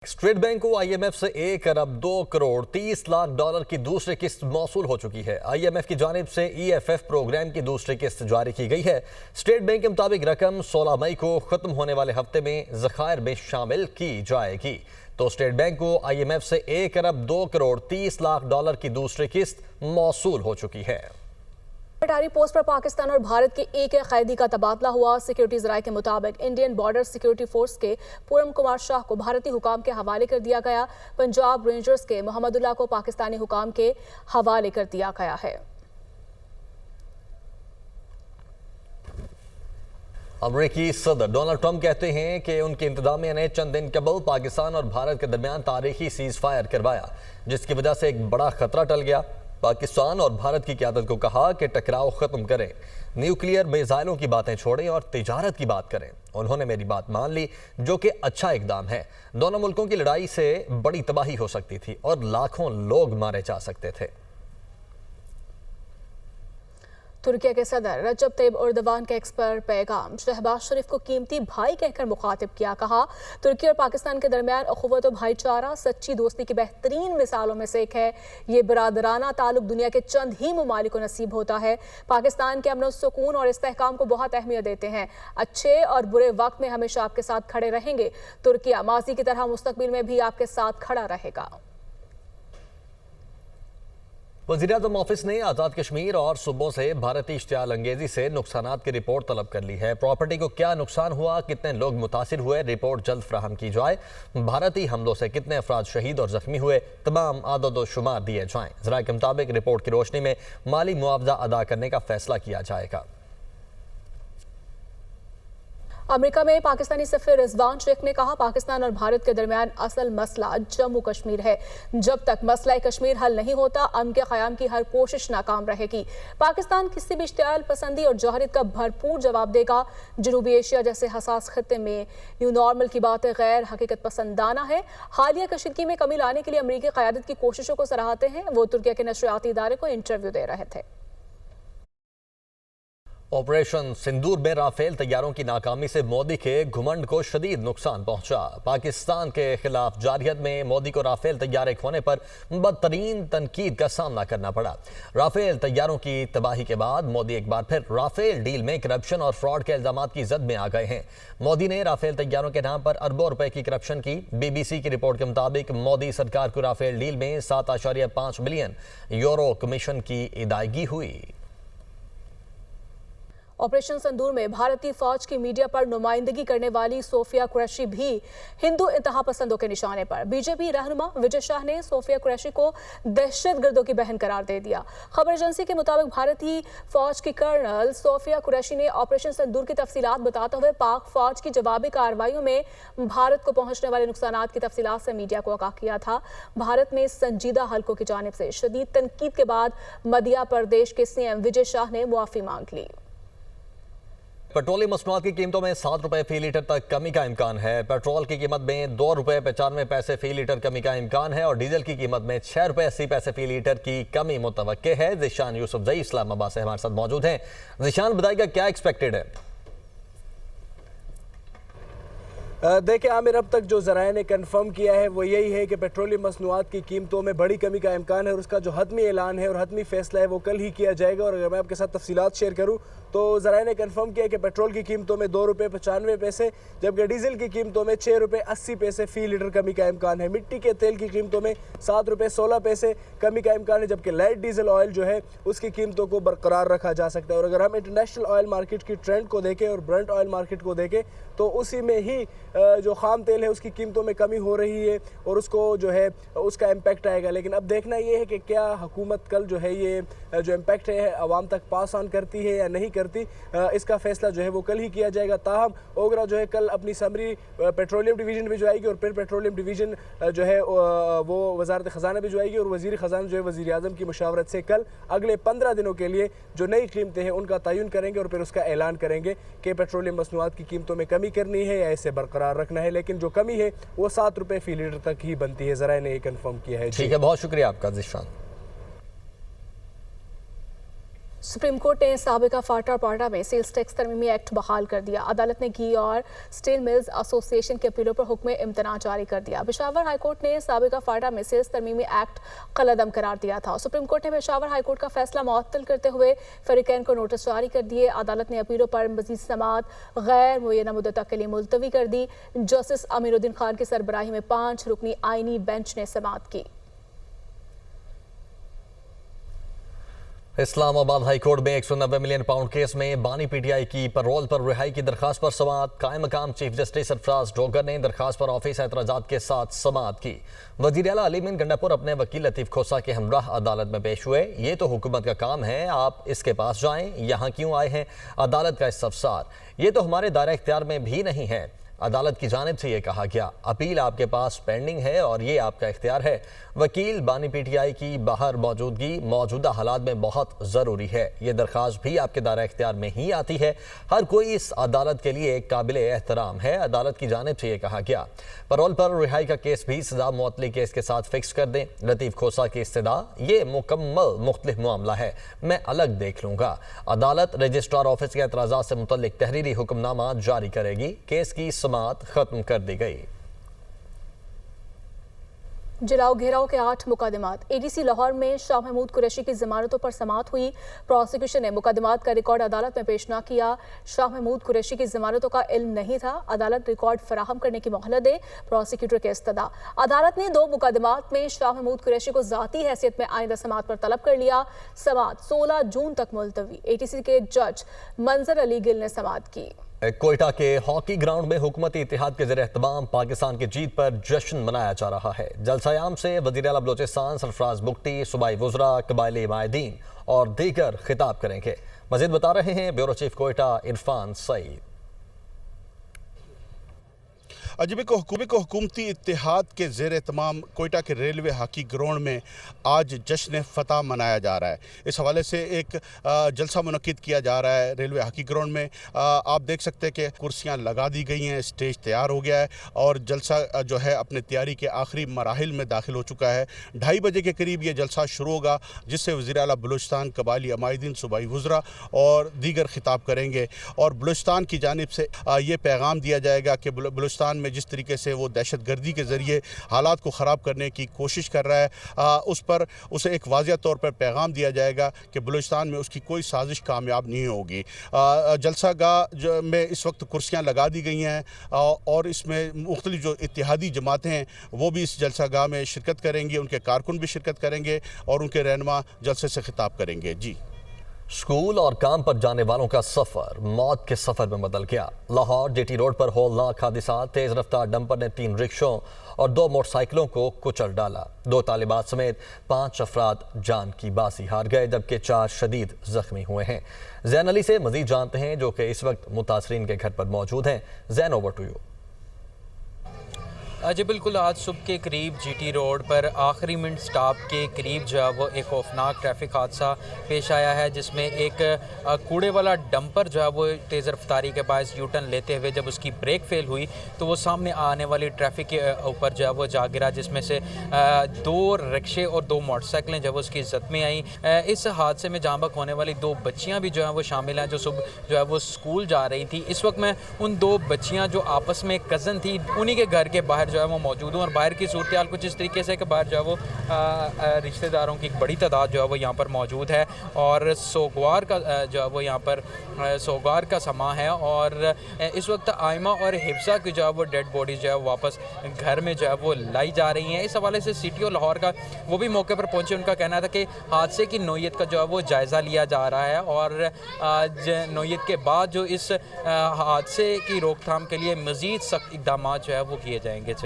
State bank को IMF से 1 अरब 2 crore 30 lakh dollar की दूसरी किस्त मौसूल हो चुकी है। आईएमएफ की जानिब से ईएफएफ प्रोग्राम की दूसरी किस्त जारी की गई है। स्टेट बैंक के मुताबिक रकम 16 मई को खत्म होने वाले हफ्ते में ज़खायर में शामिल की जाएगी। तो स्टेट बैंक को आईएमएफ से 1 अरब 2 करोड़ 30 लाख डॉलर की दूसरी किस्त मौसूल हो चुकी है। अटारी पोस्ट पर पाकिस्तान और भारत के एक कैदी का तबादला हुआ। सिक्योरिटीज राय के मुताबिक इंडियन बॉर्डर सिक्योरिटी फोर्स के पूरम कुमार शाह को भारतीय हुकाम के हवाले कर दिया गया। पंजाब रेंजर्स के मोहम्मदुल्लाह को पाकिस्तानी हुकाम के हवाले कर दिया गया है। अमेरिकी सदर डोनाल्ड ट्रंप कहते हैं कि उनकी इंतजामिया ने चंद दिन कबल पाकिस्तान और भारत के दरमियान तारीखी सीज फायर करवाया, जिसकी वजह से एक बड़ा खतरा टल गया। पाकिस्तान और भारत की क़यादत को कहा कि टकराव खत्म करें, न्यूक्लियर मिसाइलों की बातें छोड़ें और तिजारत की बात करें। उन्होंने मेरी बात मान ली, जो कि अच्छा इकदाम है। दोनों मुल्कों की लड़ाई से बड़ी तबाही हो सकती थी और लाखों लोग मारे जा सकते थे। तुर्की के सदर रजब तैयब एर्दोगान का एक्स पर पैगाम, शहबाज शरीफ को कीमती भाई कहकर मुखातिब किया। कहा, तुर्की और पाकिस्तान के दरमियान अखुवत और भाईचारा सच्ची दोस्ती की बेहतरीन मिसालों में से एक है। ये बरादराना ताल्लुक दुनिया के चंद ही ममालिक को नसीब होता है। पाकिस्तान के अमन और सुकून और इस्तेहकाम को बहुत अहमियत देते हैं। अच्छे और बुरे वक्त में हमेशा आपके साथ खड़े रहेंगे। तुर्की माजी की तरह मुस्तकबिल में भी आपके साथ खड़ा रहेगा। वज़ीर-ए-आज़म ऑफिस ने आज़ाद कश्मीर और सूबों से भारतीय इश्तियाल अंगेजी से नुकसानात की रिपोर्ट तलब कर ली है। प्रॉपर्टी को क्या नुकसान हुआ, कितने लोग मुतासिर हुए, रिपोर्ट जल्द फराहम की जाए। भारतीय हमलों से कितने अफराद शहीद और जख्मी हुए, तमाम आदद व शुमार दिए जाएं। ज़राए के मुताबिक रिपोर्ट की रोशनी में माली मुआवजा अदा करने का फैसला किया जाएगा। अमेरिका में पाकिस्तानी सफीर रिजवान शेख ने कहा, पाकिस्तान और भारत के दरमियान असल मसला जम्मू कश्मीर है। जब तक मसला कश्मीर हल नहीं होता, अमन के क़याम की हर कोशिश नाकाम रहेगी। पाकिस्तान किसी भी इश्तियाल पसंदी और जौहरियत का भरपूर जवाब देगा। जनूबी एशिया जैसे हसास खत्ते में न्यू नॉर्मल की बातें गैर हकीकत पसंदाना है। हालिया कशीदगी में कमी लाने के लिए अमरीकी क़यादत की कोशिशों को सराहते हैं। वो तुर्की के नशरियाती इदारे को इंटरव्यू दे रहे थे। ऑपरेशन सिंदूर में राफेल तैयारों की नाकामी से मोदी के घुमंड को शदीद नुकसान पहुंचा। पाकिस्तान के खिलाफ जारहियत में मोदी को राफेल तैयारे खोने पर बदतरीन तनकीद का सामना करना पड़ा। राफेल तैयारों की तबाही के बाद मोदी एक बार फिर राफेल डील में करप्शन और फ्रॉड के इल्जाम की जद में आ गए हैं। मोदी ने राफेल तैयारों के नाम पर अरबों रुपए की करप्शन की। BBC की रिपोर्ट के मुताबिक मोदी सरकार को राफेल डील में 7.5 बिलियन यूरो कमीशन की अदायगी हुई। ऑपरेशन संदूर में भारतीय फौज की मीडिया पर नुमाइंदगी करने वाली सोफिया कुरैशी भी हिंदू इंतहा पसंदों के निशाने पर। बीजेपी रहनुमा विजय शाह ने सोफिया कुरैशी को दहशतगर्दों की बहन करार दे दिया। खबर एजेंसी के मुताबिक भारतीय फौज की कर्नल सोफिया कुरैशी ने ऑपरेशन संदूर की तफसीलात बताते हुए पाक फौज की जवाबी कार्रवाइयों में भारत को पहुंचने वाले नुकसानात की तफसीलात से मीडिया को आगाह किया था। भारत में संजीदा हल्कों की जानिब से शदीद तनकीद के बाद मध्य प्रदेश के CM विजय शाह ने मुआफी मांग ली। पेट्रोलियम मसनूआत की कीमतों में 7 रुपए फी लीटर तक कमी का इम्कान है। पेट्रोल की कीमत में 2 रुपए 95 पैसे फी लीटर कमी का इम्कान है और डीजल की कीमत में 6 रुपए 80 पैसे फी लीटर की कमी मुतवक्के है। ज़िशान यूसुफजई इस्लामाबाद से हमारे साथ मौजूद हैं। ज़िशान, बताइएगा क्या एक्सपेक्टेड है? देखिए आमिर, अब तक जो ज़राए ने कन्फर्म किया है वो यही है कि पेट्रोलियम मसनूआत की कीमतों में बड़ी कमी का इम्कान है और उसका जो हतमी ऐलान है और हतमी फैसला है वो कल ही किया जाएगा। और अगर मैं आपके साथ तफसीलात शेयर करूँ तो ज़राए ने कन्फर्म किया कि पेट्रोल की कीमतों में 2 रुपये 95 पैसे, जबकि डीजल की कीमतों में 6 रुपये 80 पैसे फ़ी लीटर कमी का इम्कान है। मिट्टी के तेल की कीमतों में 7 रुपये 16 पैसे कमी का इम्कान है, जबकि लाइट डीजल ऑयल जो है उसकी कीमतों को बरकरार रखा जा सकता है। और अगर हम इंटरनेशनल ऑयल मार्केट की ट्रेंड को देखें और ब्रेंट ऑयल मार्केट को देखें तो उसी में ही जो खाम तेल है उसकी कीमतों में कमी हो रही है और उसको जो है उसका इम्पैक्ट आएगा। लेकिन अब देखना ये है कि क्या हुकूमत कल जो है ये जो इम्पैक्ट है आवाम तक पास ऑन करती है या नहीं करती, इसका फैसला जो है वो कल ही किया जाएगा। ताहम ओगरा जो है कल अपनी समरी पेट्रोलियम डिवीजन भिजवाएगी और फिर पेट्रोलियम डिवीजन जो है वो वजारत ख़जाना भिजवाएगी और वज़ीर ख़जाना जो है वज़ीर-ए-आज़म की मुशावरत से कल अगले 15 दिनों के लिए जो नई कीमतें हैं उनका तयन करेंगे और फिर उसका ऐलान करेंगे कि पेट्रोलियम मसनूआत की कीमतों में कमी करनी है या इसे बरकरार रखना है। लेकिन जो कमी है वो 7 रुपये फी लीटर तक ही बनती है। ज़राए ने ये कन्फर्म किया है। ठीक है, बहुत शुक्रिया आपका ज़िशान। सुप्रीम कोर्ट ने साबिका फाटा और पाटा में सेल्स टैक्स तरमीमी एक्ट बहाल कर दिया। अदालत ने घी और स्टील मिल्स एसोसिएशन के अपीलों पर हुक्म इम्तना जारी कर दिया। पेशावर हाईकोर्ट ने साबिका फाटा में सेल्स तरमीमी एक्ट कलअदम करार दिया था। सुप्रीम कोर्ट ने पेशावर हाईकोर्ट का फैसला मुअत्तल करते हुए फरीकैन को नोटिस जारी कर दिए। अदालत ने अपीलों पर मजीद समाअत गैर मुय्यना मुद्दत के लिए मुलतवी कर दी। जस्टिस अमीरुद्दीन खान की सरबराही में 5 रुकनी आईनी बेंच ने समाअत की। इस्लामाबाद हाईकोर्ट में 190 मिलियन पाउंड केस में बानी पीटीआई की पैरोल पर रिहाई की दरखास्त पर समाअत। कायम मकाम चीफ जस्टिस सरफराज डोगर ने दरखास्त पर ऑफिस एतराजात के साथ समाअत की। वजीर आला अली मीन गंडापुर अपने वकील लतीफ खोसा के हमराह अदालत में पेश हुए। ये तो हुकूमत का काम है, आप इसके पास जाएं, यहाँ क्यों आए हैं? अदालत का इस्तफसार, ये तो हमारे दायरे इख्तियार में भी नहीं है। अदालत की जानिब से ये कहा गया, अपील आपके पास पेंडिंग है और ये आपका इख्तियार है। वकील बानी पीटीआई की बाहर मौजूदगी मौजूदा हालात में बहुत ज़रूरी है। ये दरख्वास्त भी आपके दायरा इख्तियार में ही आती है। हर कोई इस अदालत के लिए काबिल एहतराम है। अदालत की जानिब से ये कहा गया, पैरोल पर रिहाई का केस भी सजा मुअत्तली केस के साथ फिक्स कर दें। लतीफ़ खोसा की इस्तदा, ये मुकम्मल मुख्तलिफ मामला है, मैं अलग देख लूँगा। अदालत रजिस्ट्रार ऑफिस के एतराज़ात से मुतल्लिक तहरीरी हुक्मनामा जारी करेगी। केस की समाअत खत्म कर दी गई। जलाओ घेराव के 8 मुकदमात। एडीसी लाहौर में शाह महमूद कुरैशी की जमानतों पर समाअत हुई। प्रोसिक्यूशन ने मुकदमात का रिकॉर्ड अदालत में पेश न किया। शाह महमूद कुरैशी की जमानतों का इल्म नहीं था, अदालत रिकॉर्ड फराहम करने की मोहलत दे, प्रोसिक्यूटर के इस्तदा। अदालत ने 2 मुकदमात में शाह महमूद कुरैशी को जाती हैसियत में आइंदा समाअत पर तलब कर लिया। समाअत 16 जून तक मुलतवी। एटीसी के जज मंजर अली गिल ने समाअत की। कोयटा के हॉकी ग्राउंड में हुकूमती इत्तेहाद के ज़रिए एहतमाम पाकिस्तान की जीत पर जश्न मनाया जा रहा है। जलसायाम से वज़ीर आला बलोचिस्तान सरफराज बुगटी, सूबाई वुज़रा, कबायली माहिदीन और दीगर खिताब करेंगे। मज़ीद बता रहे हैं ब्यूरो चीफ कोयटा इरफान सईद। अजब को हुकूमती इत्तेहाद के ज़ेर तमाम कोयटा के रेलवे हॉकी ग्राउंड में आज जश्न फ़तह मनाया जा रहा है। इस हवाले से एक जलसा मुनक्किद किया जा रहा है रेलवे हॉकी ग्राउंड में। आप देख सकते हैं कि कुर्सियां लगा दी गई हैं, स्टेज तैयार हो गया है और जलसा जो है अपने तैयारी के आखिरी मराहिल में दाखिल हो चुका है। 2:30 बजे के करीब ये जलसा शुरू होगा, जिससे वज़ीर आला बलूचिस्तान, कबायली अमायदीन, सूबाई वुज़रा और दीगर खिताब करेंगे। और बलूचिस्तान की जानिब से ये पैगाम दिया जाएगा कि बलूचिस्तान में जिस तरीके से वो दहशत गर्दी के ज़रिए हालात को ख़राब करने की कोशिश कर रहा है, उस पर उसे एक वाज़िया तौर पर पैगाम दिया जाएगा कि बलूचिस्तान में उसकी कोई साजिश कामयाब नहीं होगी। जलसा गाह में इस वक्त कुर्सियाँ लगा दी गई हैं और इसमें मुख्तलिफ जो इत्तेहादी जमातें हैं वो भी इस जलसा गाह में शिरकत करेंगी, उनके कारकुन भी शिरकत करेंगे और उनके रहनुमा जलसे से खिताब करेंगे। जी, स्कूल और काम पर जाने वालों का सफर मौत के सफर में बदल गया। लाहौर जेटी रोड पर हौलनाक हादसा, तेज रफ्तार डंपर ने 3 रिक्शों और 2 मोटरसाइकिलों को कुचल डाला। 2 तालिबात समेत 5 अफराद जान की बाजी हार गए, जबकि 4 शदीद जख्मी हुए हैं। जैन अली से मजीद जानते हैं, जो कि इस वक्त मुतासरीन के घर पर मौजूद हैं। Jain, over to you. जी बिल्कुल, आज सुबह के करीब जीटी रोड पर आखिरी मिनट स्टॉप के करीब जो है वो एक खौफनाक ट्रैफिक हादसा पेश आया है, जिसमें एक कूड़े वाला डंपर जो है वो तेज़ रफ्तारी के बायस यू टर्न लेते हुए जब उसकी ब्रेक फेल हुई तो वो सामने आने वाली ट्रैफिक के ऊपर जो है वो जा गिरा, जिसमें से 2 रिक्शे और 2 मोटरसाइकिलें जो है वो उसकी इज्जत में आई। इस हादसे में जाँ बहक होने वाली 2 बच्चियाँ भी जो है वो शामिल हैं, जो सुबह जो है वो स्कूल जा रही थी। इस वक्त मैं उन 2 बच्चियाँ जो आपस में कज़न थी, उन्हीं के घर के बाहर जो है वो मौजूद हूँ। और बाहर की सूरत हाल कुछ इस तरीके से कि बाहर जो है वो रिश्तेदारों की एक बड़ी तादाद जो है वो यहाँ पर मौजूद है और सोगवार का जो है वो यहाँ पर सोगवार का समा है। और इस वक्त आयमा और हिफ्सा की जो है वो डेड बॉडी जो है वापस घर में जो है वो लाई जा रही हैं। इस हवाले से सिटी और लाहौर का वो भी मौके पर पहुँचे। उनका कहना था कि हादसे की नौयत का जो है वो जायज़ा लिया जा रहा है और नौयत के बाद जो इस हादसे की रोकथाम के लिए मज़ीद सख्त इक़दाम जो है वो किए जाएंगे।